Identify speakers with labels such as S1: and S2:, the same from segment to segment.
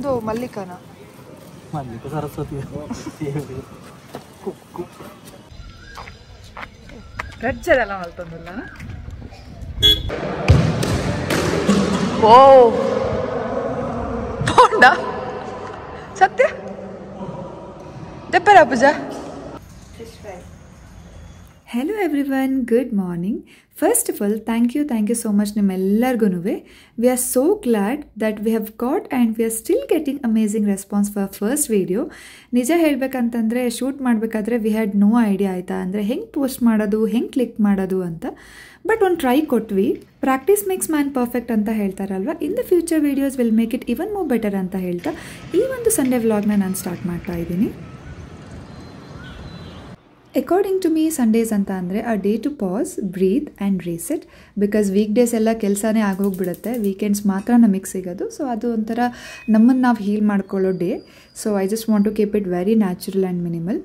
S1: ಇದು ಮಲ್ಲಿಕನ
S2: ಮಲ್ಲಿಕ ಸರಸ್ವತಿ
S1: ರಜ್ಜರೆಲ್ಲ ಮಲ್ತಂದಿಲ್ಲ ಓ ಪೋಂಡ ಸತ್ಯ ದೆಪ್ಪರ ಪೂಜಾ.
S3: Hello everyone, good morning. First of all, thank you so much nimmellargu. We are so glad that we have got and we are still getting amazing response for our first video. ನಿಜ ಹೇಳಬೇಕಂತಂದ್ರೆ shoot ಮಾಡಬೇಕಾದ್ರೆ we had no idea ಆಯ್ತಾ ಅಂದರೆ ಹೆಂಗೆ post ಮಾಡೋದು ಹೆಂಗೆ click ಮಾಡೋದು ಅಂತ. But ಒಂದು ಟ್ರೈ ಕೊಟ್ವಿ. ಪ್ರಾಕ್ಟೀಸ್ ಮೇಕ್ಸ್ ಮ್ಯಾನ್ ಪರ್ಫೆಕ್ಟ್ ಅಂತ ಹೇಳ್ತಾರಲ್ವ. In the future videos will make it even more better ಅಂತ ಹೇಳ್ತಾ ಈ ಒಂದು ಸಂಡೇ ವ್ಲಾಗ್ನ ನಾನು ಸ್ಟಾರ್ಟ್ ಮಾಡ್ತಾ ಇದ್ದೀನಿ. ಅಕಾರ್ಡಿಂಗ್ ಟು ಮೀ ಸಂಡೇಸ್ ಅಂತ ಅಂದರೆ a day to pause, breathe and reset. Because weekdays ಎಲ್ಲ ಕೆಲಸನೇ ಆಗೋಗ್ಬಿಡುತ್ತೆ, ವೀಕೆಂಡ್ಸ್ ಮಾತ್ರ ನಮಗೆ ಸಿಗೋದು. ಸೊ ಅದು ಒಂಥರ ನಮ್ಮನ್ನು ನಾವು ಹೀಲ್ ಮಾಡ್ಕೊಳ್ಳೋ day. So I just want to keep it very natural and minimal.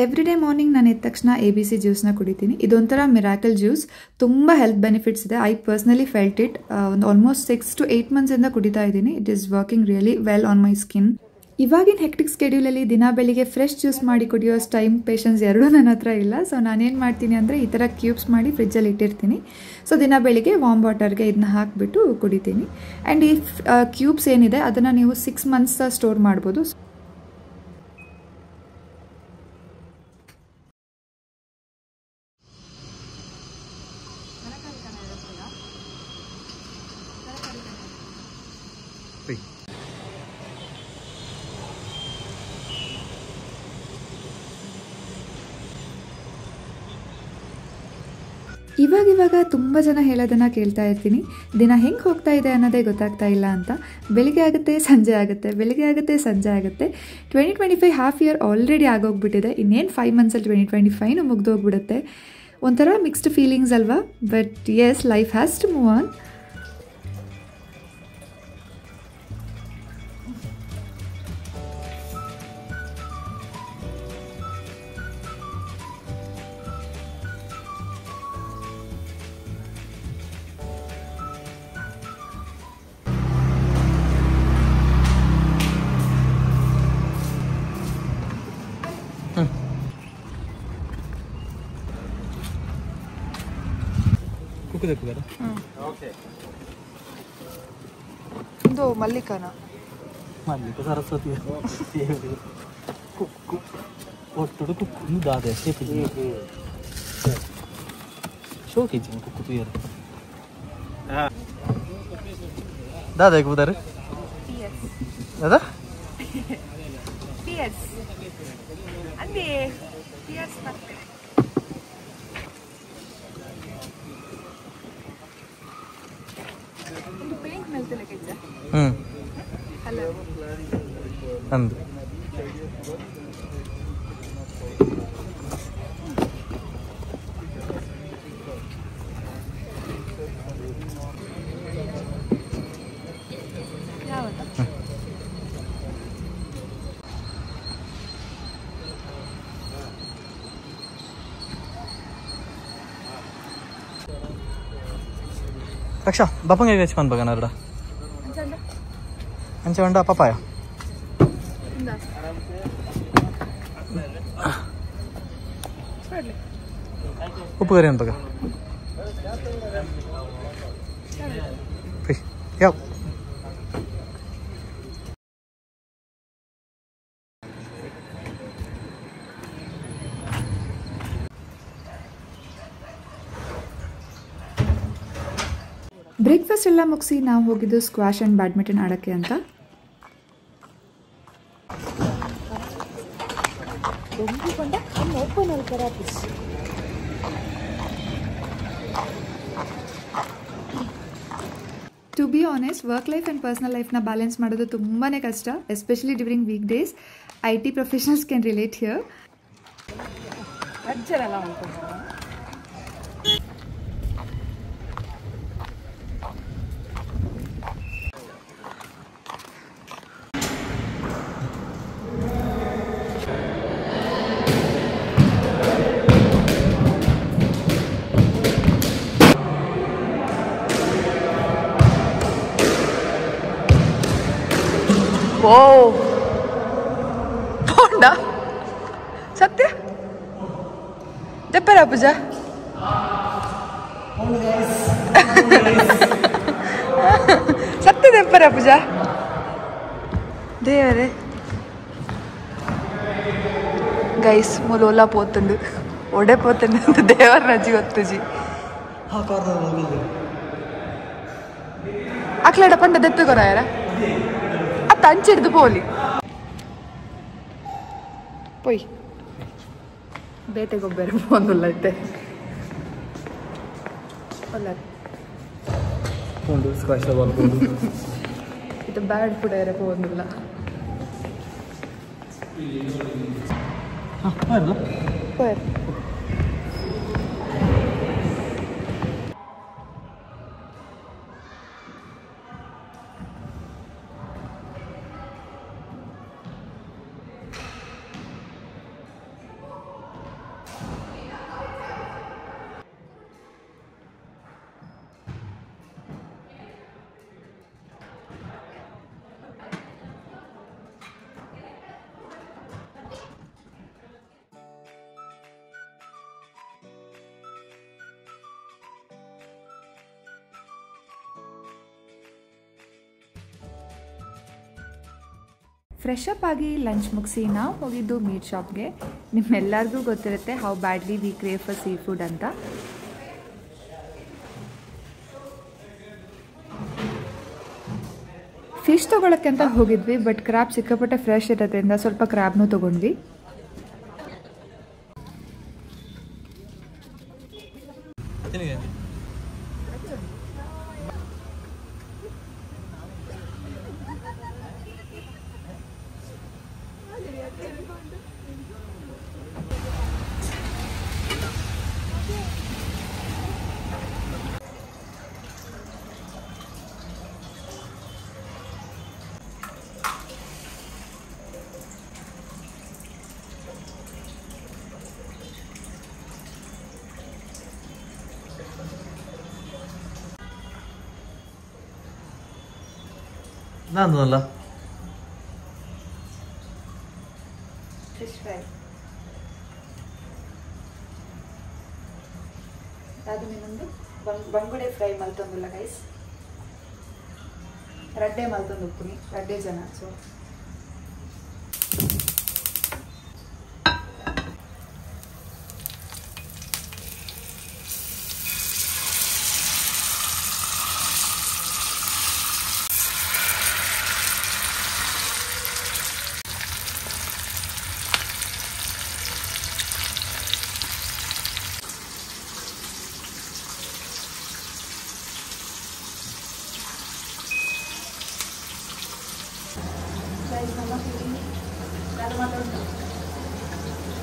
S3: Every day morning ನಾನು ಎದ್ದ ತಕ್ಷಣ ABC ಜ್ಯೂಸ್ನ ಕುಡಿತೀನಿ. ಇದೊಂಥರ ಮಿರಾಕಲ್ ಜ್ಯೂಸ್, ತುಂಬ ಹೆಲ್ತ್ ಬೆನಿಫಿಟ್ಸ್ ಇದೆ. I personally felt it. ಒಂದು ಆಲ್ಮೋಸ್ಟ್ 6 to 8 ಮಂತ್ಸಿಂದ ಕುಡಿತಾ ಇದ್ದೀನಿ. It is working really well on my skin. ಇವಾಗಿನ ಹೆಕ್ಟಿಕ್ ಸ್ಕೆಡ್ಯೂಲಲ್ಲಿ ದಿನ ಬೆಳಿಗ್ಗೆ ಫ್ರೆಶ್ ಜ್ಯೂಸ್ ಮಾಡಿ ಕುಡಿಯೋಷ್ಟು ಟೈಮ್ ಪೇಷನ್ಸ್ ಎರಡೂ ನನ್ನ ಹತ್ರ ಇಲ್ಲ. ಸೊ ನಾನೇನು ಮಾಡ್ತೀನಿ ಅಂದರೆ ಈ ಥರ ಕ್ಯೂಬ್ಸ್ ಮಾಡಿ ಫ್ರಿಜ್ಜಲ್ಲಿ ಇಟ್ಟಿರ್ತೀನಿ. ಸೊ ದಿನ ಬೆಳಿಗ್ಗೆ ವಾರ್ಮ್ ವಾಟರ್ಗೆ ಇದನ್ನ ಹಾಕಿಬಿಟ್ಟು ಕುಡಿತೀನಿ. ಆ್ಯಂಡ್ ಈ ಕ್ಯೂಬ್ಸ್ ಏನಿದೆ ಅದನ್ನು ನೀವು 6 ಮಂತ್ಸ್ ಸ್ಟೋರ್ ಮಾಡ್ಬೋದು. ಇವಾಗ ತುಂಬ ಜನ ಹೇಳೋದನ್ನು ಕೇಳ್ತಾ ಇರ್ತೀನಿ, ದಿನ ಹೆಂಗೆ ಹೋಗ್ತಾ ಇದೆ ಅನ್ನೋದೇ ಗೊತ್ತಾಗ್ತಾ ಇಲ್ಲ ಅಂತ. ಬೆಳಿಗ್ಗೆ ಆಗುತ್ತೆ, ಸಂಜೆ ಆಗುತ್ತೆ, ಬೆಳಿಗ್ಗೆ ಆಗುತ್ತೆ, ಸಂಜೆ ಆಗುತ್ತೆ. 2025 ಹಾಫ್ ಇಯರ್ ಆಲ್ರೆಡಿ ಆಗೋಗ್ಬಿಟ್ಟಿದೆ. ಇನ್ನೇನು 5 ಮಂತ್ಸಲ್ಲಿ 2025 ಮುಗ್ದೋಗ್ಬಿಡುತ್ತೆ. ಒಂಥರ ಮಿಕ್ಸ್ಡ್ ಫೀಲಿಂಗ್ಸ್ ಅಲ್ವಾ. But yes, life has to move on.
S1: ಇದು ಮಲ್ಲಿಕನ
S2: ಮಲ್ಲಿಕ ಸರಸ್ವತಿ ಒಟ್ಟು ಕುಕ್ಕು ದಾದೆ ಶೋಕಿಂಚ ಕುಕ್ಕು ತುಯರು ದಾದ ಉದಾರ ದಾದಾ
S1: PS ಅಂದೆ PS ಮತ್ತೆ ಒಂದು ಪೇಂಟ್ ಮೇಲ್ತಲೆ ಕೆಚ್ಚ ಹಲೋ
S2: ಅಂದು
S1: ಯಾವುದು
S2: ರಕ್ಷಾ ಬಾಪಂಗೆ ವೆಚ್ಕೊಂಡು ಬಗ ನರಡ ಅಂಚೆ ಉಂಡ ಪಪಾಯ ಉಪ್ಪು ಕರಿ ಅಂತ ಬಗ ಯಾವ
S3: ಬ್ರೇಕ್ಫಾಸ್ಟ್ ಎಲ್ಲ ಮುಗಿಸಿ ನಾವು ಹೋಗಿದ್ದು ಸ್ಕ್ವಾಶ್ ಆ್ಯಂಡ್ ಬ್ಯಾಡ್ಮಿಂಟನ್ ಆಡೋಕ್ಕೆ ಅಂತ. To be honest, work life and personal ಲೈಫ್ನ ಬ್ಯಾಲೆನ್ಸ್ ಮಾಡೋದು ತುಂಬಾ ಕಷ್ಟ, especially during weekdays. IT professionals can relate here.
S1: ಓ
S3: ಓ ಪೋಂಡ ಸತ್ಯ ದೆಪ್ಪರ ಪೂಜಾ ಸತ್ಯ ದೆಪ್ಪರ ಪೂಜಾ ದೇವರೇ ಗೈಸ್ ಮುಲೋಲ పోతుండు ಒಡೆ పోతుండు ಅಂತ ದೇವರ ನಜಿ ಗೊತ್ತುಜಿ ಅಕ್ಲಡ ಪಂಡ ದೆತ್ತು ಕೊರಾಯರ ಅತ್ತ ಅಂಚಿಡ್ದು ಪೋಲಿ ಪೊಯ್ ಬೇತೆ ಗೊಬ್ಬರ ಪೋಂದುಲ್ಲ ಐತೆ ಒಲ್ಲ
S2: ಪೋಂಡು ಸ್ಕ್ವಾಶ್ ಬಾಲ್ ಪೋಂಡು
S3: ಇದು ಬ್ಯಾಡ್ ಪುಡೇರೆ ಪೋಂದುಲ್ಲ ಪೋಯರ್ ಫ್ರೆಶ್ ಅಪ್ ಆಗಿ ಲಂಚ್ ಮುಗಿಸಿ ನಾವು ಹೋಗಿದ್ದು ಮೀಟ್ ಶಾಪ್ಗೆ. ನಿಮ್ಮೆಲ್ಲರಿಗೂ ಗೊತ್ತಿರುತ್ತೆ how badly we crave for sea food ಅಂತ. ಫಿಶ್ ತೊಗೊಳಕ್ಕೆ ಅಂತ ಹೋಗಿದ್ವಿ, ಬಟ್ ಕ್ರ್ಯಾಬ್ ಸಿಕ್ಕಾಪಟ್ಟೆ ಫ್ರೆಶ್ ಇರೋದ್ರಿಂದ ಸ್ವಲ್ಪ ಕ್ರ್ಯಾಬ್ನೂ ತೊಗೊಂಡ್ವಿ.
S2: ನಾನಲ್ಲ
S3: ಫಿಶ್ ಫ್ರೈ ಅದು ನಿನ್ನೊಂದು ಬಂಗುಡೆ ಫ್ರೈ ಮಲ್ತೊಂದಿಲ್ಲ ಗೈಸ್. ರಡ್ಡೆ ಮಲ್ತೊಂದು ಉಪ್ಪುನಿ ರಡ್ಡೆ ಜನ. ಸೊ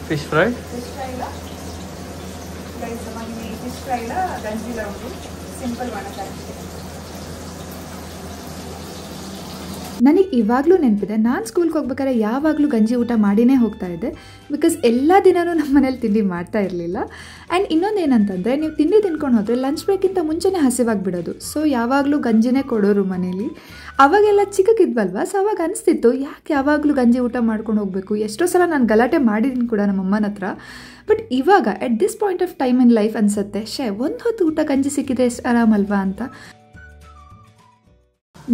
S2: ಫಿಶ್ ಫ್ರೈ
S3: ಫಿಶ್ ಫ್ರೈಲ ಗಂಜಿಲ ಉಂಟು ಸಿಂಪಲ್ ಮಾಡೋಕ್ಕಾಗ್ತದೆ. ನನಗೆ ಇವಾಗಲೂ ನೆನಪಿದೆ, ನಾನು ಸ್ಕೂಲ್ಗೆ ಹೋಗ್ಬೇಕಾದ್ರೆ ಯಾವಾಗಲೂ ಗಂಜಿ ಊಟ ಮಾಡಿನೇ ಹೋಗ್ತಾ ಇದ್ದೆ. ಬಿಕಾಸ್ ಎಲ್ಲ ದಿನವೂ ನಮ್ಮ ಮನೇಲಿ ತಿಂಡಿ ಮಾಡ್ತಾ ಇರಲಿಲ್ಲ. ಆ್ಯಂಡ್ ಇನ್ನೊಂದು ಏನಂತಂದರೆ, ನೀವು ತಿಂಡಿ ತಿನ್ಕೊಂಡು ಹೋದರೆ ಲಂಚ್ ಬ್ರೇಕಿಂತ ಮುಂಚೆನೇ ಹಸಿವಾಗಿಬಿಡೋದು. ಸೊ ಯಾವಾಗಲೂ ಗಂಜಿನೇ ಕೊಡೋರು ಮನೇಲಿ. ಅವಾಗೆಲ್ಲ ಚಿಕ್ಕಕ್ಕಿದ್ವಲ್ವ, ಸೊ ಅವಾಗ ಅನಿಸ್ತಿತ್ತು ಯಾಕೆ ಯಾವಾಗಲೂ ಗಂಜಿ ಊಟ ಮಾಡ್ಕೊಂಡು ಹೋಗಬೇಕು. ಎಷ್ಟೋ ಸಲ ನಾನು ಗಲಾಟೆ ಮಾಡಿದ್ದೀನಿ ಕೂಡ ನಮ್ಮ ಅಮ್ಮನ ಹತ್ರ. ಬಟ್ ಇವಾಗ at this point of time in life ಅನಿಸುತ್ತೆ, ಒಂದು ಹೊತ್ತು ಊಟ ಗಂಜಿ ಸಿಕ್ಕಿದ್ರೆ ಎಷ್ಟು ಆರಾಮಲ್ವಾ ಅಂತ.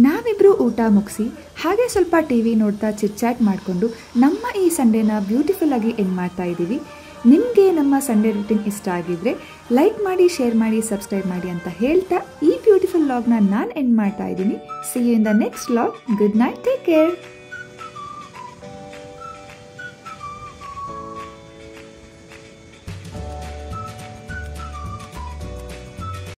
S3: ನಾವಿಬ್ಬರು ಊಟ ಮುಗಿಸಿ ಹಾಗೆ ಸ್ವಲ್ಪ ಟಿ.ವಿ ನೋಡ್ತಾ ಚಿಟ್ ಚಾಟ್ ಮಾಡಿಕೊಂಡು ನಮ್ಮ ಈ ಸಂಡೇನ ಬ್ಯೂಟಿಫುಲ್ ಆಗಿ ಎಂಡ್ ಮಾಡ್ತಾ ಇದ್ದೀವಿ. ನಿಮಗೆ ನಮ್ಮ ಸಂಡೇ ರೂಟೀನ್ ಇಷ್ಟ ಆಗಿದ್ರೆ ಲೈಕ್ ಮಾಡಿ, ಶೇರ್ ಮಾಡಿ, ಸಬ್ಸ್ಕ್ರೈಬ್ ಮಾಡಿ ಅಂತ ಹೇಳ್ತಾ ಈ ಬ್ಯೂಟಿಫುಲ್ ವ್ಲಾಗ್ನ ನಾನು ಎಂಡ್ ಮಾಡ್ತಾ ಇದ್ದೀನಿ. See you in the next vlog. Good night, take care.